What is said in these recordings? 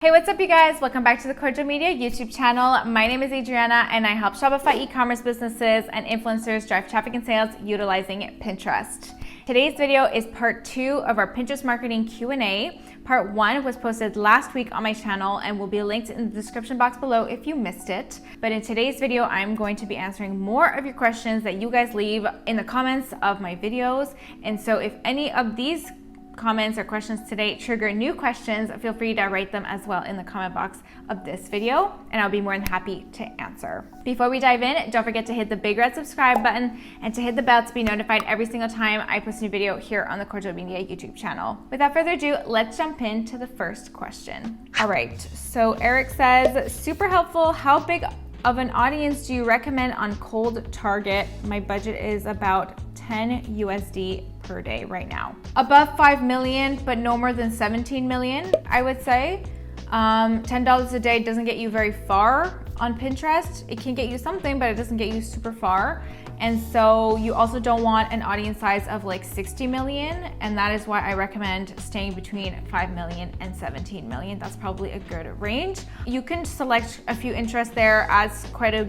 Hey, what's up you guys? Welcome back to the Kordial Media YouTube channel. My name is Adriana and I help Shopify e-commerce businesses and influencers drive traffic and sales utilizing Pinterest. Today's video is part 2 of our Pinterest marketing Q&A. Part 1 was posted last week on my channel and will be linked in the description box below if you missed it. But in today's video, I'm going to be answering more of your questions that you guys leave in the comments of my videos. And so if any of these comments or questions today trigger new questions, feel free to write them as well in the comment box of this video and I'll be more than happy to answer. Before we dive in, don't forget to hit the big red subscribe button and to hit the bell to be notified every single time I post a new video here on the Kordial Media YouTube channel. Without further ado, let's jump into the first question. All right, so Eric says, super helpful. How big of an audience do you recommend on cold target? My budget is about 10 USD per day right now. Above 5 million, but no more than 17 million, I would say. $10 a day doesn't get you very far on Pinterest. It can get you something, but it doesn't get you super far. And so you also don't want an audience size of like 60 million. And that is why I recommend staying between 5 million and 17 million. That's probably a good range. You can select a few interests there, adds quite a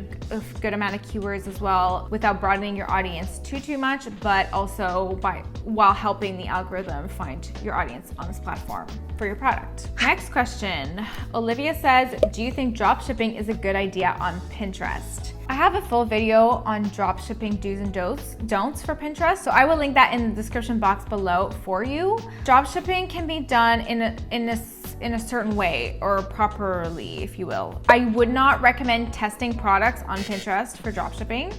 good amount of keywords as well without broadening your audience too much, but also while helping the algorithm find your audience on this platform for your product. Next question. Olivia says, do you think dropshipping is a good idea on Pinterest? I have a full video on dropshipping do's and don'ts for Pinterest, so I will link that in the description box below for you. Dropshipping can be done in a certain way, or properly, if you will. I would not recommend testing products on Pinterest for dropshipping,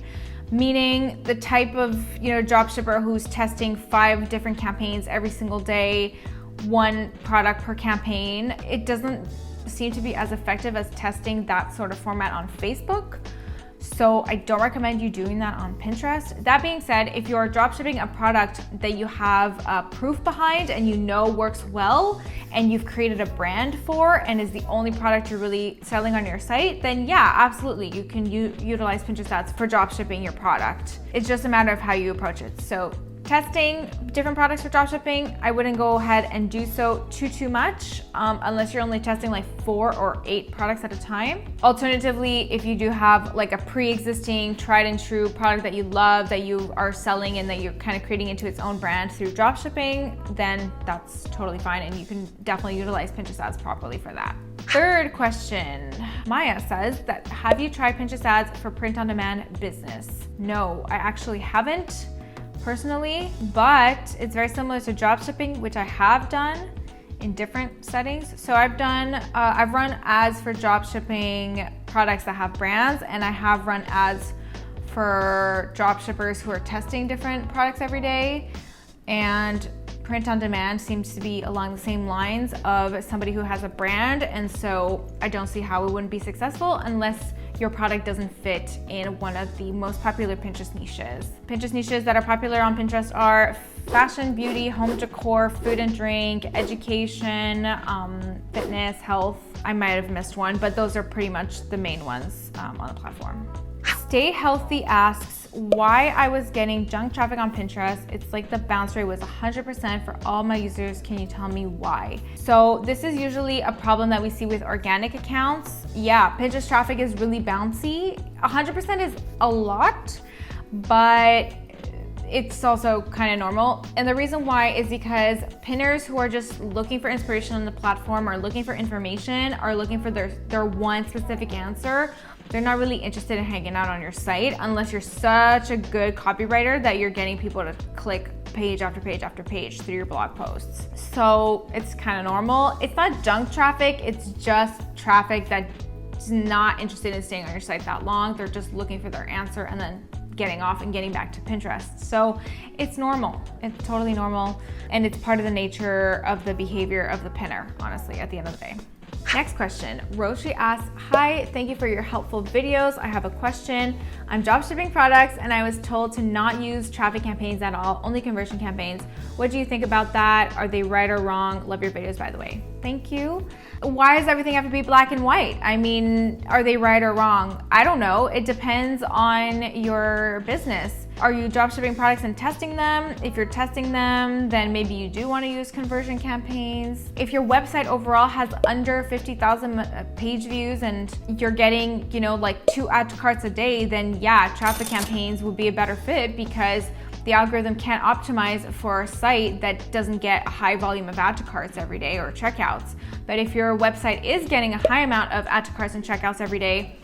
meaning the type of dropshipper who's testing 5 different campaigns every single day, 1 product per campaign. It doesn't seem to be as effective as testing that sort of format on Facebook. So I don't recommend you doing that on Pinterest. That being said, if you're dropshipping a product that you have proof behind and you know works well and you've created a brand for and is the only product you're really selling on your site, then yeah, absolutely, you can utilize Pinterest ads for dropshipping your product. It's just a matter of how you approach it. So testing different products for dropshipping, I wouldn't go ahead and do so too much unless you're only testing like 4 or 8 products at a time. Alternatively, if you do have like a pre-existing tried and true product that you love, that you are selling and that you're kind of creating into its own brand through dropshipping, then that's totally fine and you can definitely utilize Pinterest ads properly for that. Third question. Maya says that, have you tried Pinterest ads for print on demand business? No, I actually haven't personally, but it's very similar to dropshipping, which I have done in different settings. So I've run ads for dropshipping products that have brands, and I have run ads for dropshippers who are testing different products every day. And print on demand seems to be along the same lines of somebody who has a brand, and so I don't see how it wouldn't be successful unless your product doesn't fit in one of the most popular Pinterest niches. Pinterest niches that are popular on Pinterest are fashion, beauty, home decor, food and drink, education, fitness, health. I might have missed one, but those are pretty much the main ones on the platform. Stay Healthy asks why I was getting junk traffic on Pinterest. It's like the bounce rate was 100% for all my users. Can you tell me why? So this is usually a problem that we see with organic accounts. Yeah, Pinterest traffic is really bouncy. 100% is a lot, but it's also kind of normal. And the reason why is because pinners who are just looking for inspiration on the platform or looking for information, are looking for their one specific answer. They're not really interested in hanging out on your site unless you're such a good copywriter that you're getting people to click page after page after page through your blog posts. So it's kind of normal. It's not junk traffic, it's just traffic that's not interested in staying on your site that long. They're just looking for their answer and then getting off and getting back to Pinterest. So it's normal. It's totally normal. And it's part of the nature of the behavior of the pinner, honestly, at the end of the day. Next question. Roshi asks, hi, thank you for your helpful videos. I have a question. I'm dropshipping products and I was told to not use traffic campaigns at all, only conversion campaigns. What do you think about that? Are they right or wrong? Love your videos, by the way. Thank you. Why does everything have to be black and white? I mean, are they right or wrong? I don't know. It depends on your business. Are you dropshipping products and testing them? If you're testing them, then maybe you do want to use conversion campaigns. If your website overall has under 50,000 page views and you're getting, like 2 add to carts a day, then yeah, traffic campaigns would be a better fit because the algorithm can't optimize for a site that doesn't get a high volume of add to carts every day or checkouts. But if your website is getting a high amount of add to carts and checkouts every day,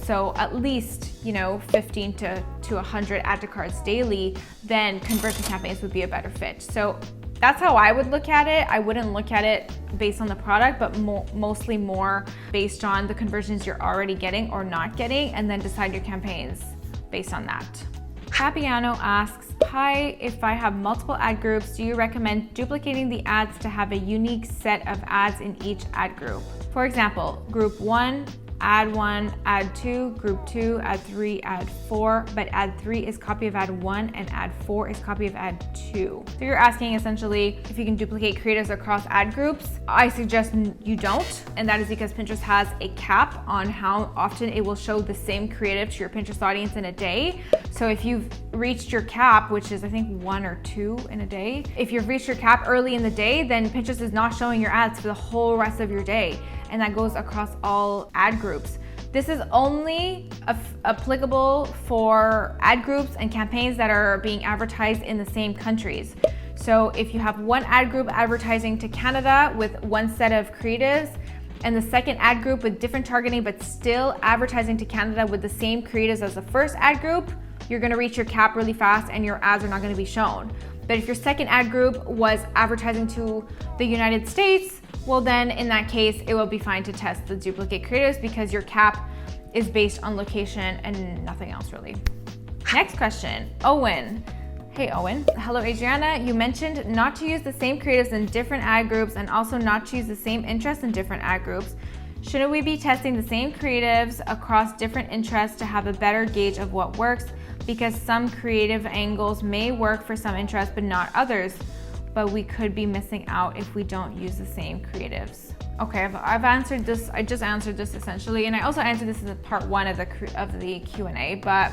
so at least 15 to 100 add to carts daily, then conversion campaigns would be a better fit. So that's how I would look at it. I wouldn't look at it based on the product, but mostly more based on the conversions you're already getting or not getting, and then decide your campaigns based on that. Fabiano asks, hi, if I have multiple ad groups, do you recommend duplicating the ads to have a unique set of ads in each ad group? For example, group 1, ad 1, ad 2, group 2, ad 3, ad 4, but ad 3 is copy of ad 1 and ad 4 is copy of ad 2. So you're asking essentially if you can duplicate creatives across ad groups. I suggest you don't, and that is because Pinterest has a cap on how often it will show the same creative to your Pinterest audience in a day. So if you've reached your cap, which is I think 1 or 2 in a day, if you've reached your cap early in the day, then Pinterest is not showing your ads for the whole rest of your day. And that goes across all ad groups. This is only applicable for ad groups and campaigns that are being advertised in the same countries. So if you have one ad group advertising to Canada with one set of creatives, and the second ad group with different targeting but still advertising to Canada with the same creatives as the first ad group, you're gonna reach your cap really fast and your ads are not gonna be shown. But if your second ad group was advertising to the United States, well then in that case, it will be fine to test the duplicate creatives because your cap is based on location and nothing else really. Next question, Owen. Hey Owen. Hello Adriana, you mentioned not to use the same creatives in different ad groups and also not to use the same interests in different ad groups. Shouldn't we be testing the same creatives across different interests to have a better gauge of what works? Because some creative angles may work for some interests but not others, but we could be missing out if we don't use the same creatives. Okay, I've answered this. I just answered this essentially, and I also answered this in part 1 of the Q&A, but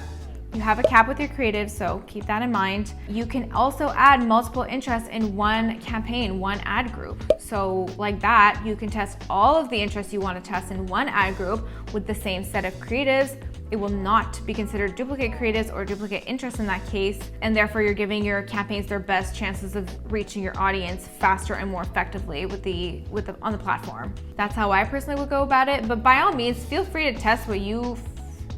you have a cap with your creatives, so keep that in mind. You can also add multiple interests in one campaign, one ad group. So like that, you can test all of the interests you want to test in one ad group with the same set of creatives. It will not be considered duplicate creatives or duplicate interests in that case, and therefore you're giving your campaigns their best chances of reaching your audience faster and more effectively on the platform. That's how I personally would go about it, but by all means, feel free to test what you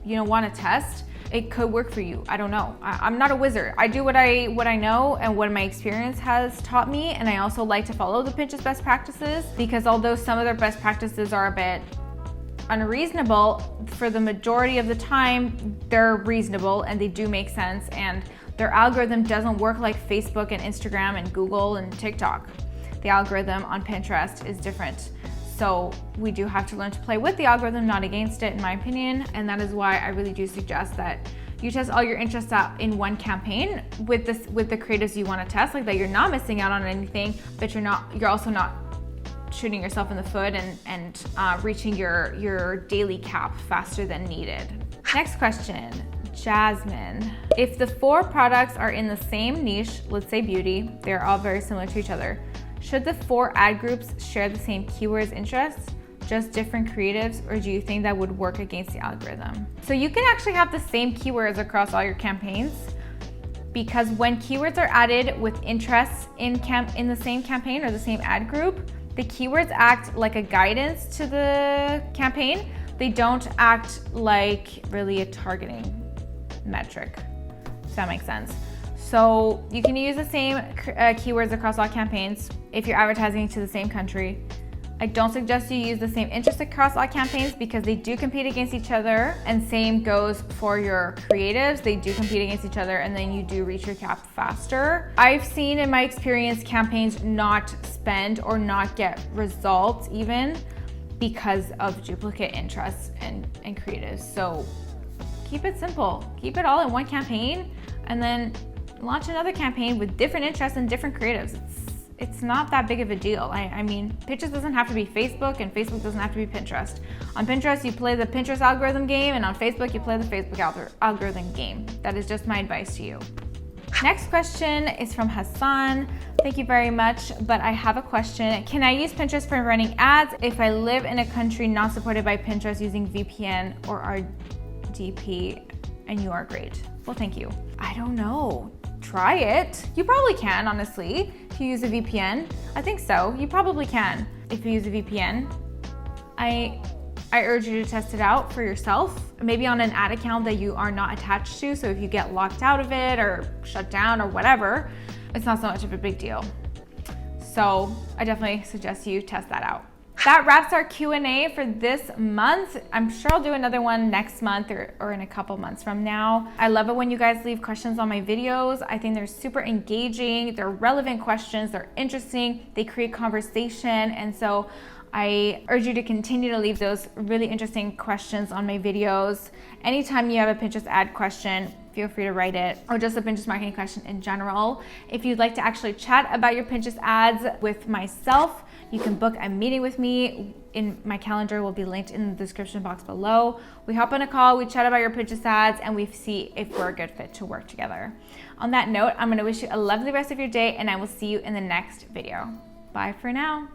want to test. It could work for you. I don't know. I'm not a wizard. I do what I know and what my experience has taught me, and I also like to follow the Pinterest best practices because although some of their best practices are a bit unreasonable, for the majority of the time they're reasonable and they do make sense, and their algorithm doesn't work like Facebook and Instagram and Google and TikTok. The algorithm on Pinterest is different. So we do have to learn to play with the algorithm, not against it, in my opinion. And that is why I really do suggest that you test all your interests out in one campaign with the creatives you want to test, like that you're not missing out on anything, but you're also not shooting yourself in the foot and reaching your daily cap faster than needed. Next question, Jasmine. If the 4 products are in the same niche, let's say beauty, they're all very similar to each other, should the 4 ad groups share the same keywords interests, just different creatives, or do you think that would work against the algorithm? So you can actually have the same keywords across all your campaigns, because when keywords are added with interests in the same campaign or the same ad group, the keywords act like a guidance to the campaign. They don't act like really a targeting metric. Does that make sense? So you can use the same keywords across all campaigns if you're advertising to the same country. I don't suggest you use the same interest across all campaigns because they do compete against each other, and same goes for your creatives. They do compete against each other, and then you do reach your cap faster. I've seen in my experience campaigns not spend or not get results even because of duplicate interests and creatives. So keep it simple. Keep it all in one campaign and then launch another campaign with different interests and different creatives. it's not that big of a deal. I mean, Pinterest doesn't have to be Facebook, and Facebook doesn't have to be Pinterest. On Pinterest, you play the Pinterest algorithm game, and on Facebook, you play the Facebook algorithm game. That is just my advice to you. Next question is from Hassan. Thank you very much, but I have a question. Can I use Pinterest for running ads if I live in a country not supported by Pinterest using VPN or RDP? And you are great. Well, thank you. I don't know. Try it. You probably can, honestly, if you use a VPN. I think so. You probably can if you use a VPN. I urge you to test it out for yourself, maybe on an ad account that you are not attached to. So if you get locked out of it or shut down or whatever, it's not so much of a big deal. So I definitely suggest you test that out. That wraps our Q&A for this month. I'm sure I'll do another one next month or in a couple months from now. I love it when you guys leave questions on my videos. I think they're super engaging. They're relevant questions. They're interesting. They create conversation. And so I urge you to continue to leave those really interesting questions on my videos. Anytime you have a Pinterest ad question, feel free to write it, or just a Pinterest marketing question in general. If you'd like to actually chat about your Pinterest ads with myself, you can book a meeting with me. In my calendar will be linked in the description box below. We hop on a call, we chat about your Pinterest ads, and we see if we're a good fit to work together. On that note, I'm gonna wish you a lovely rest of your day, and I will see you in the next video. Bye for now.